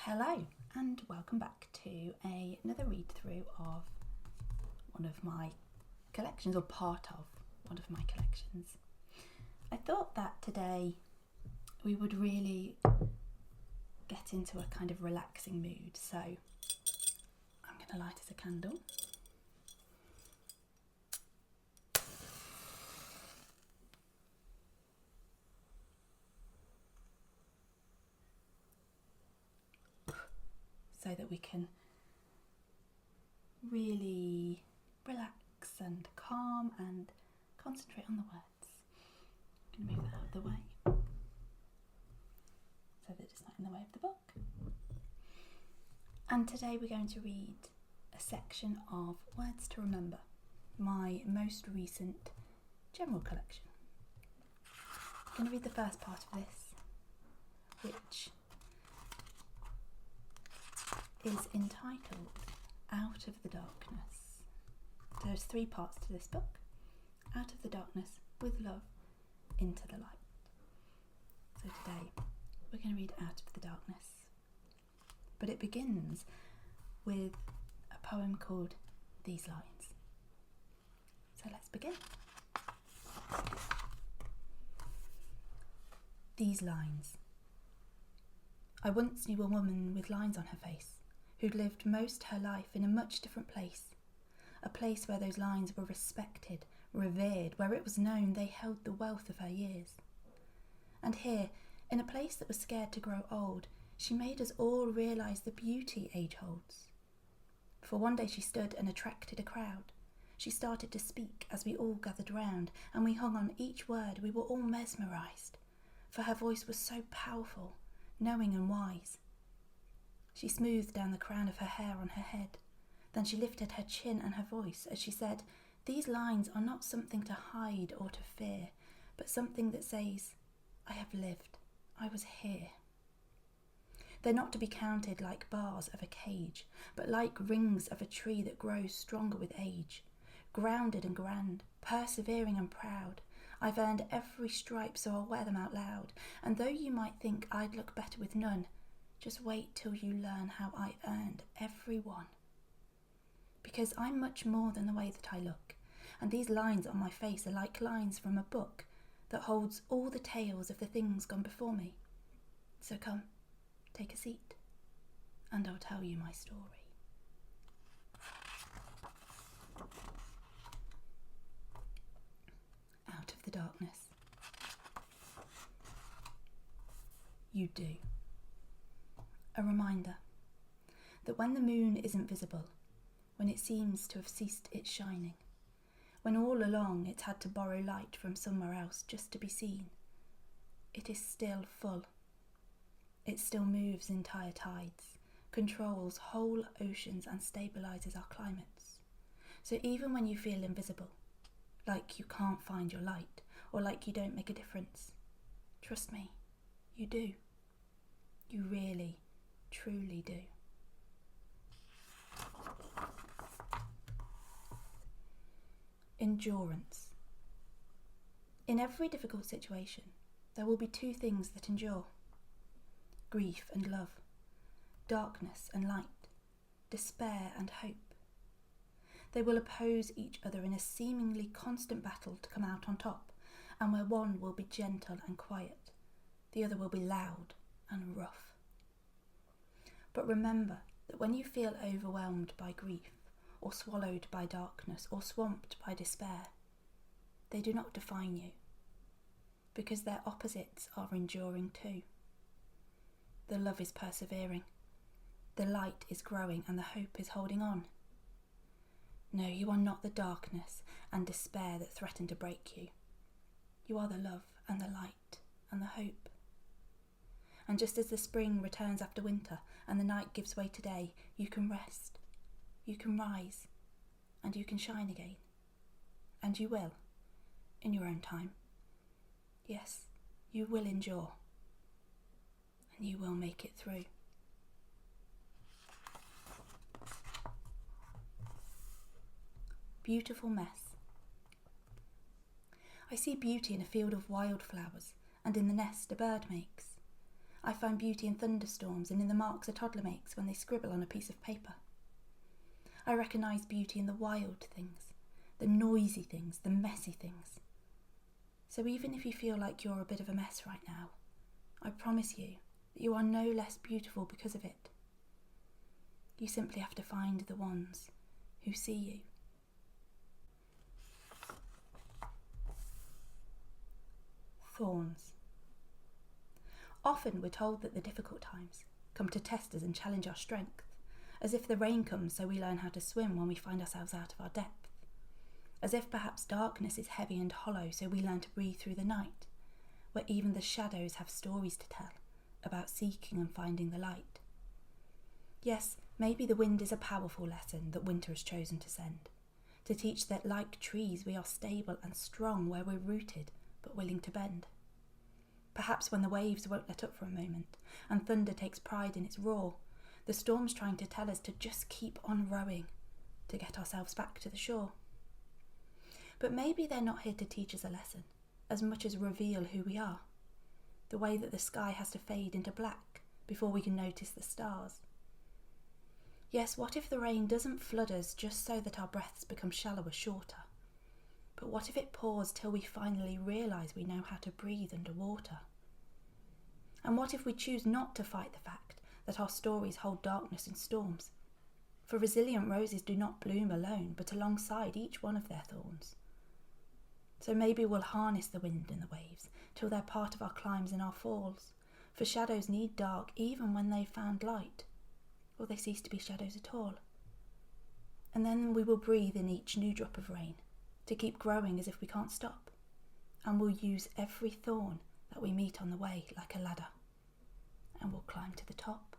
Hello and welcome back to another read through of one of my collections, or part of one of my collections. I thought that today we would really get into a kind of relaxing mood, so I'm going to light us a candle. So that we can really relax and calm and concentrate on the words. I'm going to move that out of the way so that it's not in the way of the book. And today we're going to read a section of Words to Remember, my most recent general collection. I'm going to read the first part of this, which is entitled Out of the Darkness. There's 3 parts to this book: Out of the Darkness, With Love, Into the Light. So today we're going to read Out of the Darkness. But it begins with a poem called These Lines. So let's begin. These lines. I once knew a woman with lines on her face, who'd lived most her life in a much different place, a place where those lines were respected, revered, where it was known they held the wealth of her years. And here, in a place that was scared to grow old, she made us all realise the beauty age holds. For one day she stood and attracted a crowd. She started to speak as we all gathered round, and we hung on each word. We were all mesmerised, for her voice was so powerful, knowing and wise. She smoothed down the crown of her hair on her head. Then she lifted her chin and her voice as she said, "These lines are not something to hide or to fear, but something that says, I have lived, I was here. They're not to be counted like bars of a cage, but like rings of a tree that grows stronger with age. Grounded and grand, persevering and proud, I've earned every stripe, so I'll wear them out loud. And though you might think I'd look better with none, just wait till you learn how I earned every one. Because I'm much more than the way that I look, and these lines on my face are like lines from a book that holds all the tales of the things gone before me. So come, take a seat, and I'll tell you my story." Out of the darkness. You do. A reminder that when the moon isn't visible, when it seems to have ceased its shining, when all along it's had to borrow light from somewhere else just to be seen, it is still full. It still moves entire tides, controls whole oceans and stabilises our climates. So even when you feel invisible, like you can't find your light, or like you don't make a difference, trust me, you do. You really, truly do. Endurance. In every difficult situation, there will be 2 things that endure: grief and love, darkness and light, despair and hope. They will oppose each other in a seemingly constant battle to come out on top, and where one will be gentle and quiet, the other will be loud and rough. But remember that when you feel overwhelmed by grief, or swallowed by darkness, or swamped by despair, they do not define you, because their opposites are enduring too. The love is persevering, the light is growing, and the hope is holding on. No, you are not the darkness and despair that threaten to break you. You are the love and the light and the hope. And just as the spring returns after winter and the night gives way to day, you can rest, you can rise, and you can shine again. And you will, in your own time. Yes, you will endure, and you will make it through. Beautiful mess. I see beauty in a field of wildflowers, and in the nest a bird makes. I find beauty in thunderstorms and in the marks a toddler makes when they scribble on a piece of paper. I recognise beauty in the wild things, the noisy things, the messy things. So even if you feel like you're a bit of a mess right now, I promise you that you are no less beautiful because of it. You simply have to find the ones who see you. Thorns. Often we're told that the difficult times come to test us and challenge our strength, as if the rain comes so we learn how to swim when we find ourselves out of our depth, as if perhaps darkness is heavy and hollow so we learn to breathe through the night, where even the shadows have stories to tell about seeking and finding the light. Yes, maybe the wind is a powerful lesson that winter has chosen to send, to teach that like trees we are stable and strong where we're rooted but willing to bend. Perhaps when the waves won't let up for a moment and thunder takes pride in its roar, the storm's trying to tell us to just keep on rowing to get ourselves back to the shore. But maybe they're not here to teach us a lesson as much as reveal who we are, the way that the sky has to fade into black before we can notice the stars. Yes, what if the rain doesn't flood us just so that our breaths become shallower, shorter? But what if it pours till we finally realise we know how to breathe underwater? And what if we choose not to fight the fact that our stories hold darkness and storms? For resilient roses do not bloom alone, but alongside each one of their thorns. So maybe we'll harness the wind and the waves till they're part of our climbs and our falls, for shadows need dark even when they've found light, or they cease to be shadows at all. And then we will breathe in each new drop of rain, to keep growing as if we can't stop, and we'll use every thorn that we meet on the way like a ladder, and we'll climb to the top.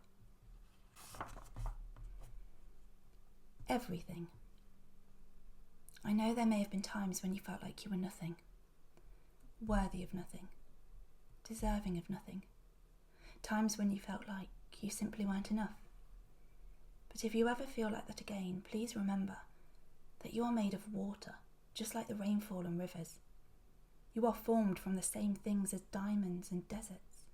Everything. I know there may have been times when you felt like you were nothing, worthy of nothing, deserving of nothing, times when you felt like you simply weren't enough. But if you ever feel like that again, please remember that you are made of water, just like the rainfall and rivers. You are formed from the same things as diamonds and deserts.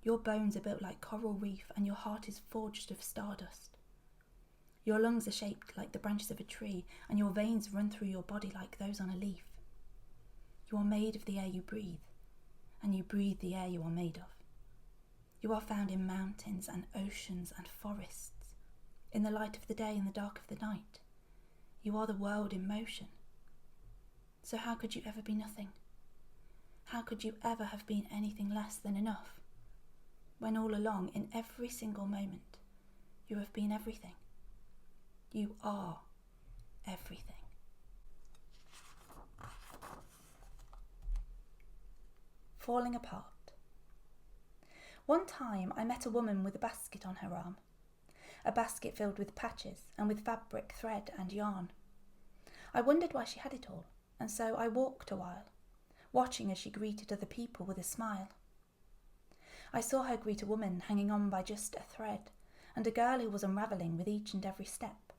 Your bones are built like coral reef and your heart is forged of stardust. Your lungs are shaped like the branches of a tree and your veins run through your body like those on a leaf. You are made of the air you breathe, and you breathe the air you are made of. You are found in mountains and oceans and forests, in the light of the day and the dark of the night. You are the world in motion. So how could you ever be nothing? How could you ever have been anything less than enough, when all along, in every single moment, you have been everything? You are everything. Falling apart. One time I met a woman with a basket on her arm, a basket filled with patches and with fabric, thread and yarn. I wondered why she had it all, and so I walked a while, watching as she greeted other people with a smile. I saw her greet a woman hanging on by just a thread, and a girl who was unravelling with each and every step.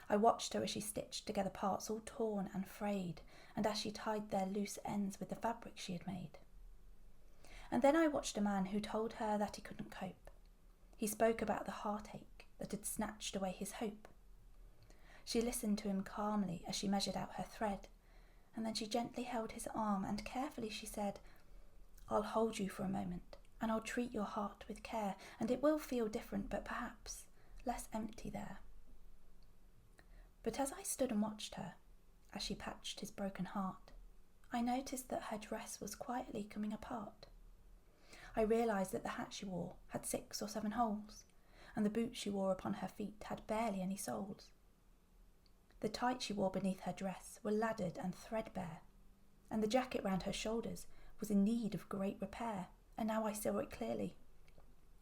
I watched her as she stitched together parts all torn and frayed, and as she tied their loose ends with the fabric she had made. And then I watched a man who told her that he couldn't cope. He spoke about the heartache that had snatched away his hope. She listened to him calmly as she measured out her thread, and then she gently held his arm and carefully she said, "I'll hold you for a moment, and I'll treat your heart with care, and it will feel different, but perhaps less empty there." But as I stood and watched her, as she patched his broken heart, I noticed that her dress was quietly coming apart. I realised that the hat she wore had 6 or 7 holes, and the boots she wore upon her feet had barely any soles. The tights she wore beneath her dress were laddered and threadbare, and the jacket round her shoulders was in need of great repair, and now I saw it clearly,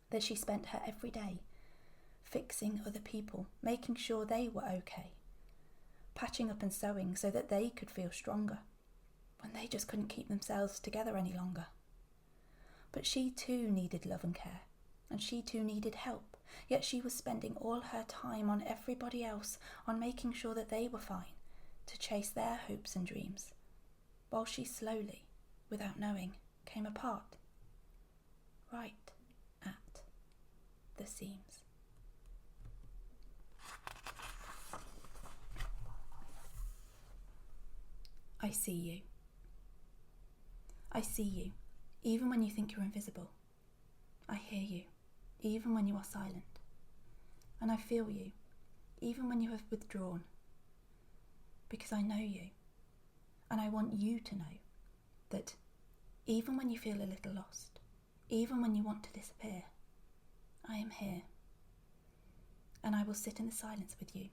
that she spent her every day fixing other people, making sure they were okay, patching up and sewing so that they could feel stronger, when they just couldn't keep themselves together any longer. But she too needed love and care, and she too needed help, yet she was spending all her time on everybody else, on making sure that they were fine, to chase their hopes and dreams, while she slowly, without knowing, came apart. right at the seams. I see you. I see you, even when you think you're invisible. I hear you, even when you are silent. And I feel you, even when you have withdrawn. Because I know you, and I want you to know that even when you feel a little lost, even when you want to disappear, I am here. And I will sit in the silence with you,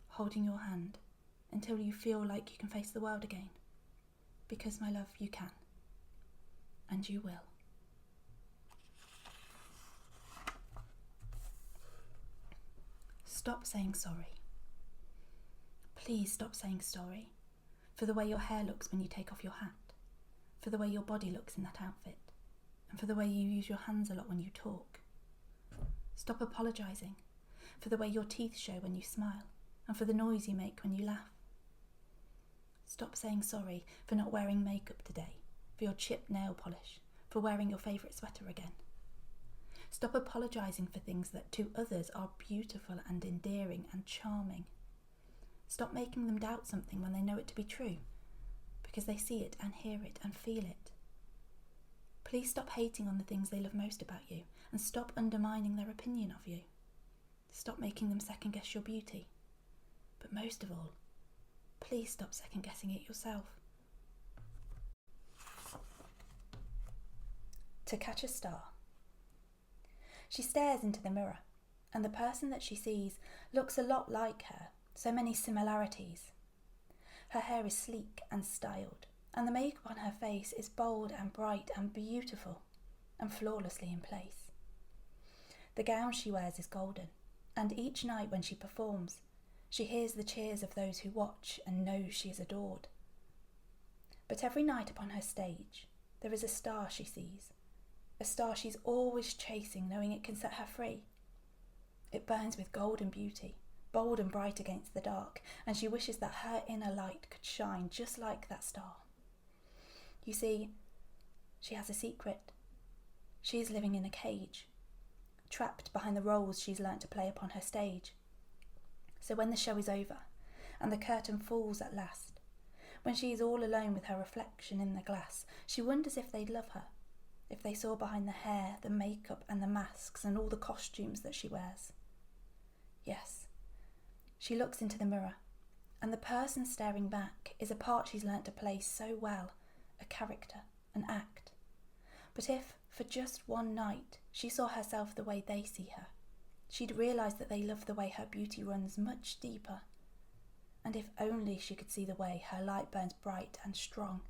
holding your hand, until you feel like you can face the world again. Because, my love, you can. And you will. Stop saying sorry. Please stop saying sorry for the way your hair looks when you take off your hat, for the way your body looks in that outfit, and for the way you use your hands a lot when you talk. Stop apologising for the way your teeth show when you smile, and for the noise you make when you laugh. Stop saying sorry for not wearing makeup today, for your chipped nail polish, for wearing your favourite sweater again. Stop apologising for things that to others are beautiful and endearing and charming. Stop making them doubt something when they know it to be true, because they see it and hear it and feel it. Please stop hating on the things they love most about you, and stop undermining their opinion of you. Stop making them second guess your beauty. But most of all, please stop second guessing it yourself. To catch a star. She stares into the mirror, and the person that she sees looks a lot like her, so many similarities. Her hair is sleek and styled, and the makeup on her face is bold and bright and beautiful, and flawlessly in place. The gown she wears is golden, and each night when she performs, she hears the cheers of those who watch and knows she is adored. But every night upon her stage, there is a star she sees, a star she's always chasing, knowing it can set her free. It burns with golden beauty, bold and bright against the dark, and she wishes that her inner light could shine just like that star. You see, she has a secret. She is living in a cage, trapped behind the roles she's learnt to play upon her stage. So when the show is over, and the curtain falls at last, when she is all alone with her reflection in the glass, she wonders if they'd love her, if they saw behind the hair, the makeup and the masks and all the costumes that she wears. Yes, she looks into the mirror, and the person staring back is a part she's learnt to play so well, a character, an act. But if, for just one night, she saw herself the way they see her, she'd realise that they love the way her beauty runs much deeper. And if only she could see the way her light burns bright and strong,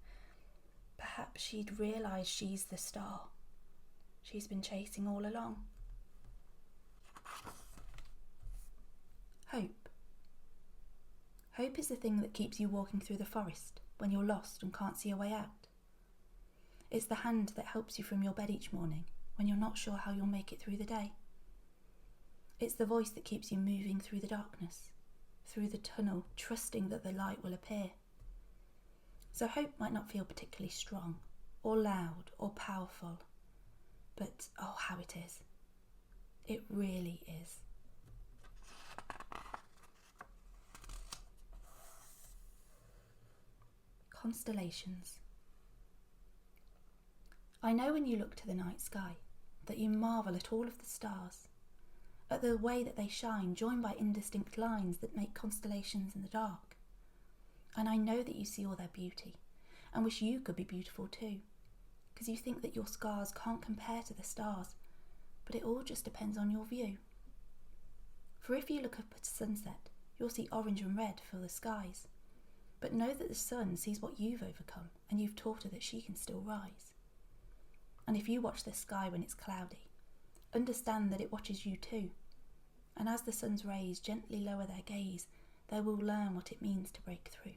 perhaps she'd realise she's the star she's been chasing all along. Hope. Hope is the thing that keeps you walking through the forest when you're lost and can't see a way out. It's the hand that helps you from your bed each morning when you're not sure how you'll make it through the day. It's the voice that keeps you moving through the darkness, through the tunnel, trusting that the light will appear. So hope might not feel particularly strong, or loud, or powerful, but oh, how it is. It really is. Constellations. I know when you look to the night sky that you marvel at all of the stars, at the way that they shine, joined by indistinct lines that make constellations in the dark. And I know that you see all their beauty and wish you could be beautiful too, because you think that your scars can't compare to the stars, but it all just depends on your view. For if you look up at sunset, you'll see orange and red fill the skies, but know that the sun sees what you've overcome, and you've taught her that she can still rise. And if you watch the sky when it's cloudy, understand that it watches you too, and as the sun's rays gently lower their gaze, they will learn what it means to break through.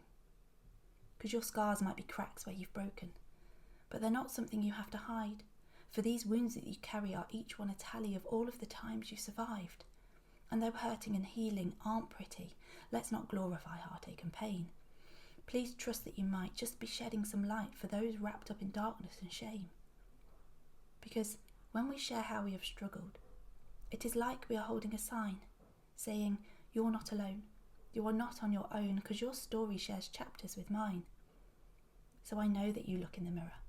Because your scars might be cracks where you've broken, but they're not something you have to hide, for these wounds that you carry are each one a tally of all of the times you survived. And though hurting and healing aren't pretty, let's not glorify heartache and pain. Please trust that you might just be shedding some light for those wrapped up in darkness and shame. Because when we share how we have struggled, it is like we are holding a sign, saying, "You're not alone. You are not on your own, because your story shares chapters with mine." So I know that you look in the mirror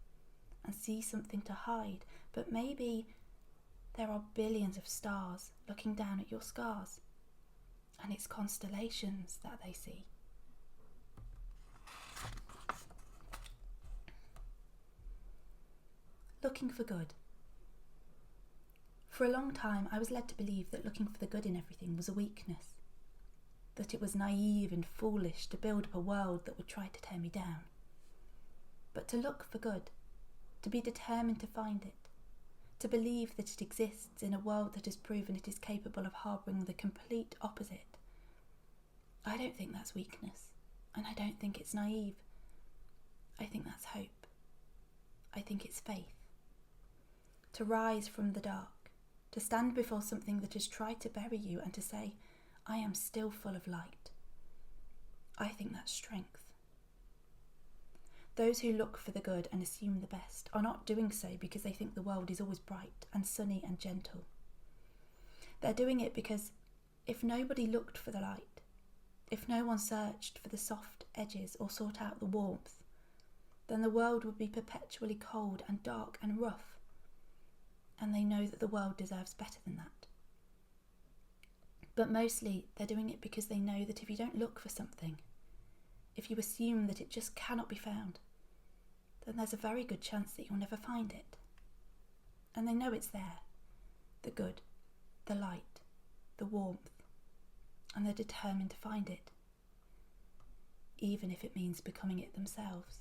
and see something to hide, but maybe there are billions of stars looking down at your scars, and it's constellations that they see. Looking for good. For a long time, I was led to believe that looking for the good in everything was a weakness, that it was naive and foolish to build up a world that would try to tear me down. But to look for good, to be determined to find it, to believe that it exists in a world that has proven it is capable of harbouring the complete opposite, I don't think that's weakness, and I don't think it's naive. I think that's hope. I think it's faith. To rise from the dark, to stand before something that has tried to bury you and to say, "I am still full of light." I think that's strength. Those who look for the good and assume the best are not doing so because they think the world is always bright and sunny and gentle. They're doing it because if nobody looked for the light, if no one searched for the soft edges or sought out the warmth, then the world would be perpetually cold and dark and rough. And they know that the world deserves better than that. But mostly they're doing it because they know that if you don't look for something, if you assume that it just cannot be found, then there's a very good chance that you'll never find it. And they know it's there, the good, the light, the warmth, and they're determined to find it, even if it means becoming it themselves.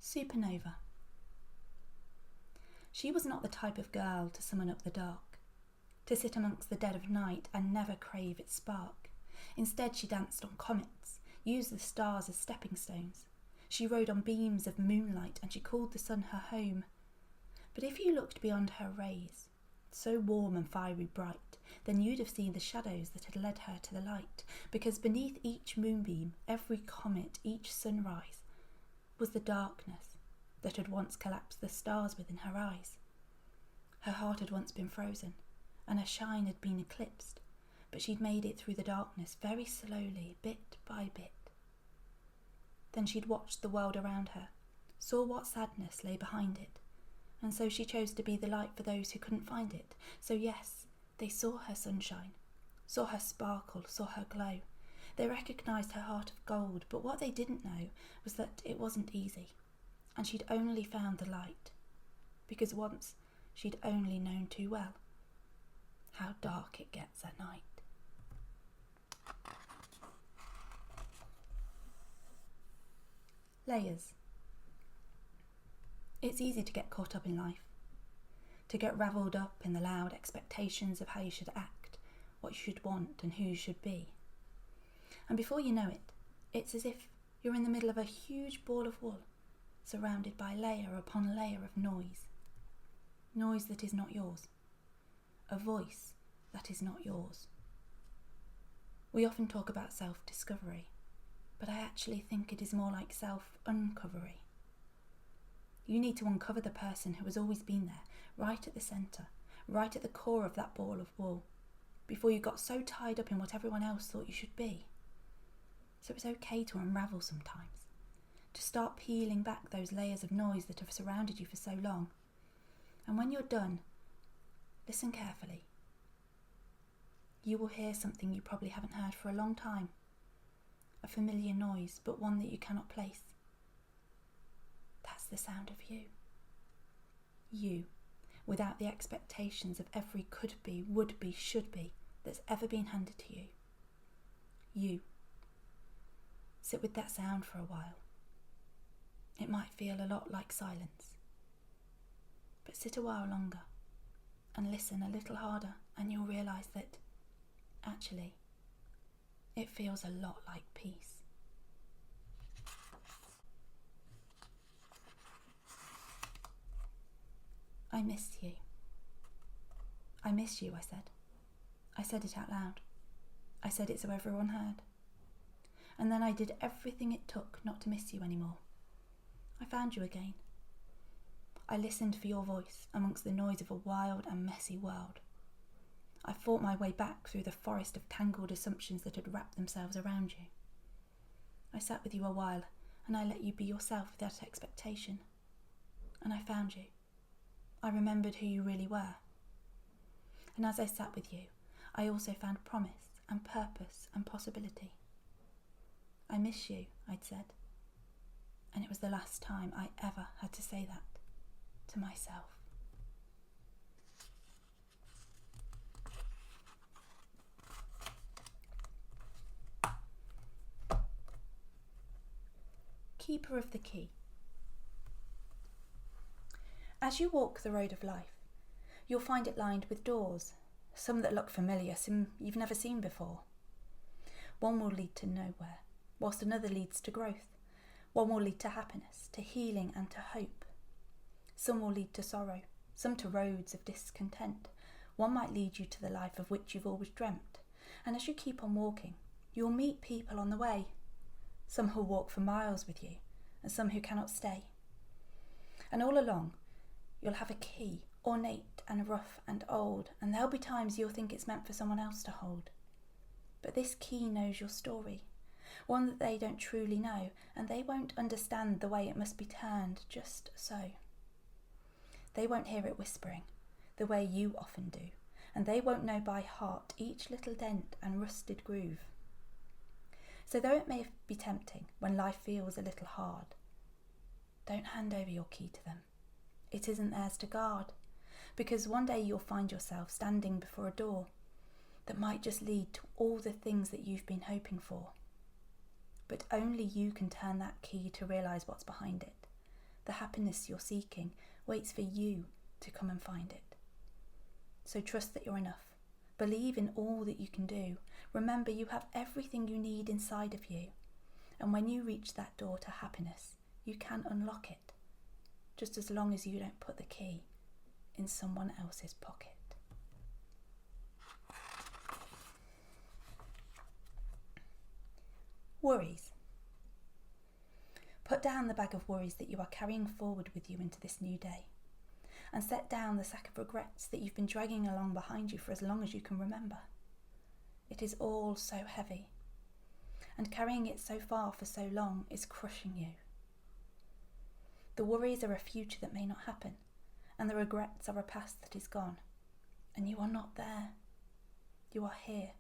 Supernova. She was not the type of girl to summon up the dark, to sit amongst the dead of night and never crave its spark. Instead, she danced on comets, used the stars as stepping stones. She rode on beams of moonlight and she called the sun her home. But if you looked beyond her rays, so warm and fiery bright, then you'd have seen the shadows that had led her to the light, because beneath each moonbeam, every comet, each sunrise, was the darkness that had once collapsed the stars within her eyes. Her heart had once been frozen, and her shine had been eclipsed, but she'd made it through the darkness very slowly, bit by bit. Then she'd watched the world around her, saw what sadness lay behind it, and so she chose to be the light for those who couldn't find it. So yes, they saw her sunshine, saw her sparkle, saw her glow. They recognised her heart of gold, but what they didn't know was that it wasn't easy, and she'd only found the light, because once she'd only known too well how dark it gets at night. Layers. It's easy to get caught up in life, to get ravelled up in the loud expectations of how you should act, what you should want and who you should be. And before you know it, it's as if you're in the middle of a huge ball of wool, surrounded by layer upon layer of noise. Noise that is not yours. A voice that is not yours. We often talk about self-discovery, but I actually think it is more like self-uncovery. You need to uncover the person who has always been there, right at the centre, right at the core of that ball of wool, before you got so tied up in what everyone else thought you should be. So it's okay to unravel sometimes, to start peeling back those layers of noise that have surrounded you for so long. And when you're done, listen carefully. You will hear something you probably haven't heard for a long time, a familiar noise, but one that you cannot place. That's the sound of you. You, without the expectations of every could be, would be, should be that's ever been handed to you. You. Sit with that sound for a while. It might feel a lot like silence, but sit a while longer and listen a little harder, and you'll realise that, actually, it feels a lot like peace. I miss you. I miss you, I said. I said it out loud. I said it so everyone heard. and then I did everything it took not to miss you anymore. I found you again. I listened for your voice amongst the noise of a wild and messy world. I fought my way back through the forest of tangled assumptions that had wrapped themselves around you. I sat with you a while, and I let you be yourself without expectation. And I found you. I remembered who you really were. And as I sat with you, I also found promise and purpose and possibility. I miss you, I'd said. And it was the last time I ever had to say that to myself. Keeper of the Key. As you walk the road of life, you'll find it lined with doors, some that look familiar, some you've never seen before. One will lead to nowhere, whilst another leads to growth. One will lead to happiness, to healing and to hope. Some will lead to sorrow, some to roads of discontent. One might lead you to the life of which you've always dreamt. And as you keep on walking, you'll meet people on the way. Some who'll walk for miles with you, and some who cannot stay. And all along, you'll have a key, ornate and rough and old, and there'll be times you'll think it's meant for someone else to hold. But this key knows your story, one that they don't truly know, and they won't understand the way it must be turned just so. They won't hear it whispering, the way you often do, and they won't know by heart each little dent and rusted groove. So though it may be tempting when life feels a little hard, don't hand over your key to them. It isn't theirs to guard, because one day you'll find yourself standing before a door that might just lead to all the things that you've been hoping for. But only you can turn that key to realise what's behind it. The happiness you're seeking waits for you to come and find it. So trust that you're enough. Believe in all that you can do. Remember, you have everything you need inside of you. And when you reach that door to happiness, you can unlock it, just as long as you don't put the key in someone else's pocket. Worries. Put down the bag of worries that you are carrying forward with you into this new day, and set down the sack of regrets that you've been dragging along behind you for as long as you can remember. It is all so heavy, and carrying it so far for so long is crushing you. The worries are a future that may not happen, and the regrets are a past that is gone, and you are not there. You are here,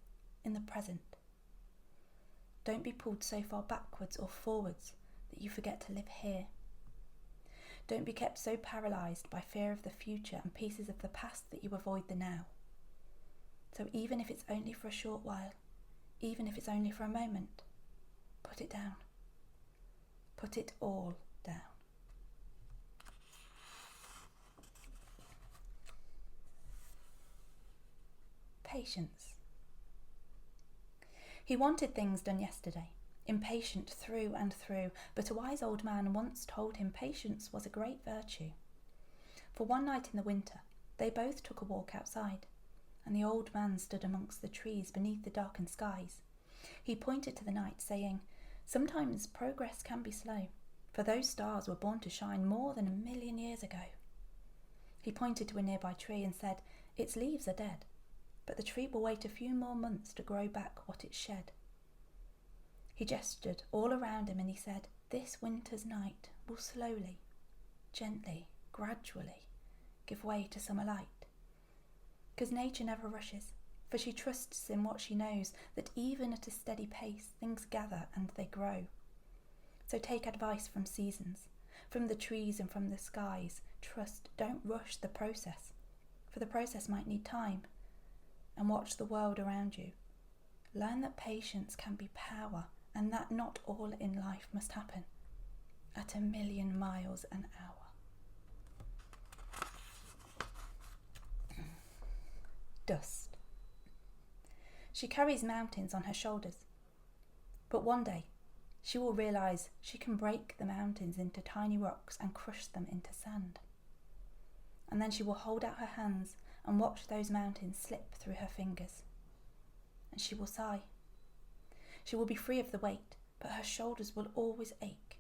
in the present. Don't be pulled so far backwards or forwards that you forget to live here. Don't be kept so paralysed by fear of the future and pieces of the past that you avoid the now. So even if it's only for a short while, even if it's only for a moment, put it down. Put it all down. Patience. He wanted things done yesterday, impatient through and through, but a wise old man once told him patience was a great virtue. For one night in the winter, they both took a walk outside, and the old man stood amongst the trees beneath the darkened skies. He pointed to the night, saying, "Sometimes progress can be slow, for those stars were born to shine more than 1,000,000 years ago." He pointed to a nearby tree and said, "Its leaves are dead, but the tree will wait a few more months to grow back what it shed." He gestured all around him and he said, "This winter's night will slowly, gently, gradually give way to summer light. Because nature never rushes, for she trusts in what she knows, that even at a steady pace things gather and they grow. So take advice from seasons, from the trees and from the skies. Trust, don't rush the process, for the process might need time. And watch the world around you. Learn that patience can be power, and that not all in life must happen at 1,000,000 miles an hour." Dust. She carries mountains on her shoulders, but one day she will realise she can break the mountains into tiny rocks and crush them into sand. And then she will hold out her hands and watch those mountains slip through her fingers. And she will sigh. She will be free of the weight, but her shoulders will always ache.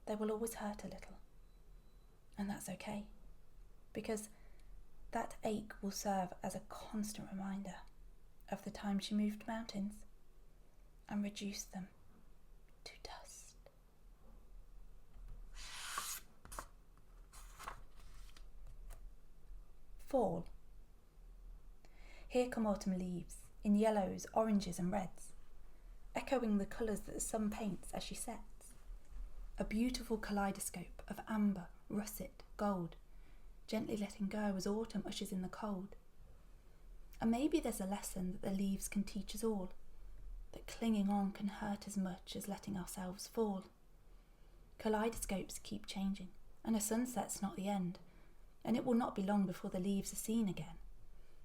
They will always hurt a little. And that's okay, because that ache will serve as a constant reminder of the time she moved mountains and reduced them to dust. Fall. Here come autumn leaves, in yellows, oranges and reds, echoing the colours that the sun paints as she sets. A beautiful kaleidoscope of amber, russet, gold, gently letting go as autumn ushers in the cold. And maybe there's a lesson that the leaves can teach us all, that clinging on can hurt as much as letting ourselves fall. Kaleidoscopes keep changing, and a sunset's not the end, and it will not be long before the leaves are seen again,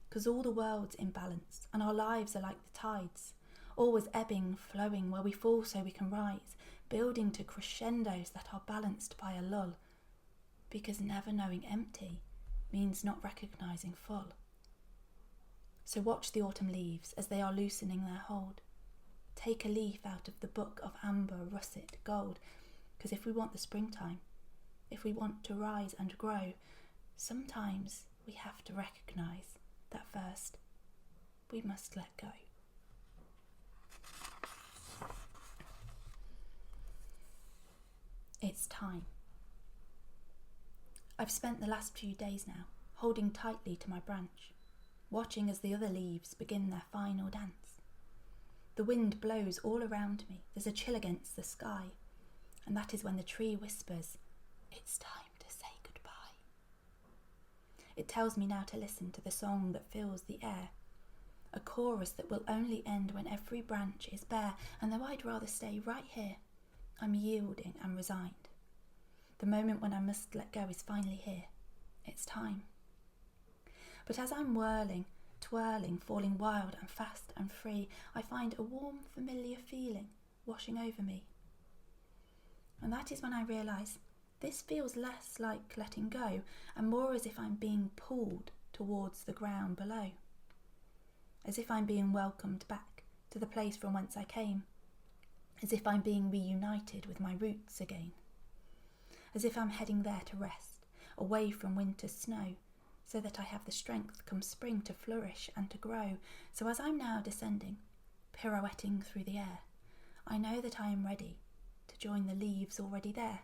because all the world's in balance, and our lives are like the tides, always ebbing, flowing, where we fall so we can rise, building to crescendos that are balanced by a lull, because never knowing empty means not recognising full. So watch the autumn leaves as they are loosening their hold. Take a leaf out of the book of amber, russet, gold, because if we want the springtime, if we want to rise and grow, sometimes we have to recognise that first we must let go. It's time. I've spent the last few days now holding tightly to my branch, watching as the other leaves begin their final dance. The wind blows all around me, there's a chill against the sky, and that is when the tree whispers, "It's time to say goodbye." It tells me now to listen to the song that fills the air, a chorus that will only end when every branch is bare, and though I'd rather stay right here, I'm yielding and resigned. The moment when I must let go is finally here. It's time. But as I'm whirling, twirling, falling wild and fast and free, I find a warm, familiar feeling washing over me. And that is when I realise this feels less like letting go and more as if I'm being pulled towards the ground below. As if I'm being welcomed back to the place from whence I came. As if I'm being reunited with my roots again. As if I'm heading there to rest, away from winter's snow, so that I have the strength come spring to flourish and to grow. So as I'm now descending, pirouetting through the air, I know that I am ready to join the leaves already there.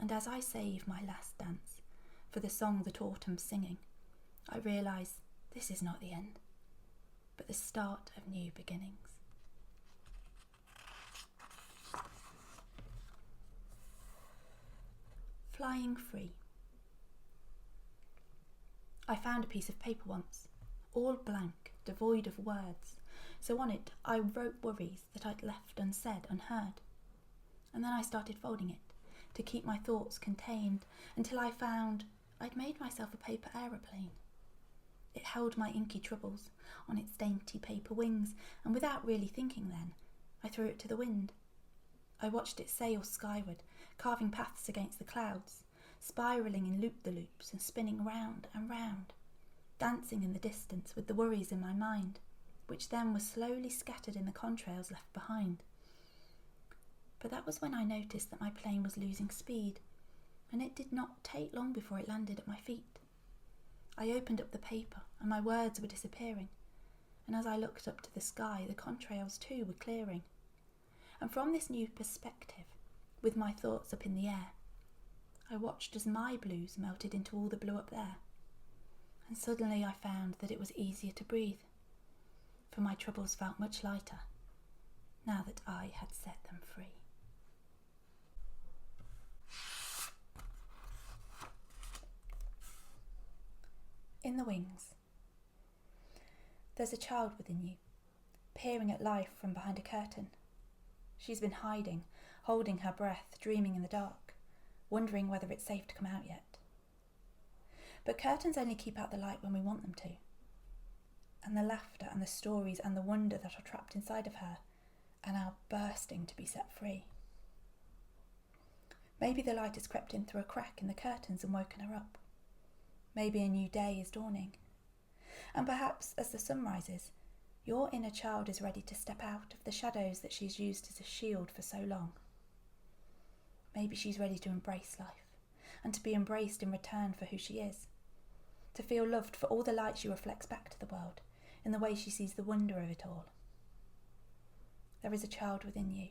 And as I save my last dance for the song that autumn's singing, I realise this is not the end, but the start of new beginnings. Flying free. I found a piece of paper once, all blank, devoid of words, so on it I wrote worries that I'd left unsaid, unheard. And then I started folding it, to keep my thoughts contained, until I found I'd made myself a paper aeroplane. It held my inky troubles on its dainty paper wings, and without really thinking then, I threw it to the wind. I watched it sail skyward, carving paths against the clouds, spiralling in loop-the-loops and spinning round and round, dancing in the distance with the worries in my mind, which then were slowly scattered in the contrails left behind. But that was when I noticed that my plane was losing speed, and it did not take long before it landed at my feet. I opened up the paper, and my words were disappearing, and as I looked up to the sky, the contrails too were clearing. And from this new perspective, with my thoughts up in the air, I watched as my blues melted into all the blue up there. And suddenly I found that it was easier to breathe, for my troubles felt much lighter, now that I had set them free. In the wings. There's a child within you, peering at life from behind a curtain. She's been hiding, holding her breath, dreaming in the dark, wondering whether it's safe to come out yet. But curtains only keep out the light when we want them to. And the laughter and the stories and the wonder that are trapped inside of her are now bursting to be set free. Maybe the light has crept in through a crack in the curtains and woken her up. Maybe a new day is dawning. And perhaps as the sun rises, Your inner child is ready to step out of the shadows that she's used as a shield for so long. Maybe she's ready to embrace life, and to be embraced in return for who she is. To feel loved for all the light she reflects back to the world, in the way she sees the wonder of it all. There is a child within you,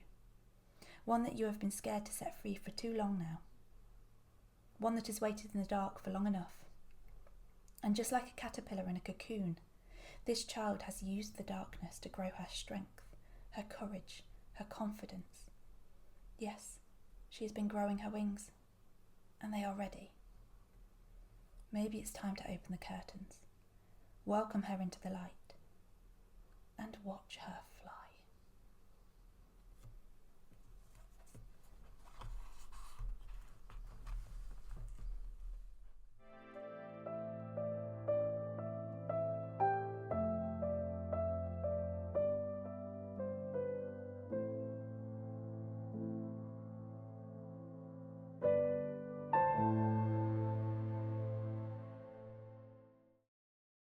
one that you have been scared to set free for too long now, one that has waited in the dark for long enough. And just like a caterpillar in a cocoon, this child has used the darkness to grow her strength, her courage, her confidence. Yes, she has been growing her wings, and they are ready. Maybe it's time to open the curtains, welcome her into the light, and watch her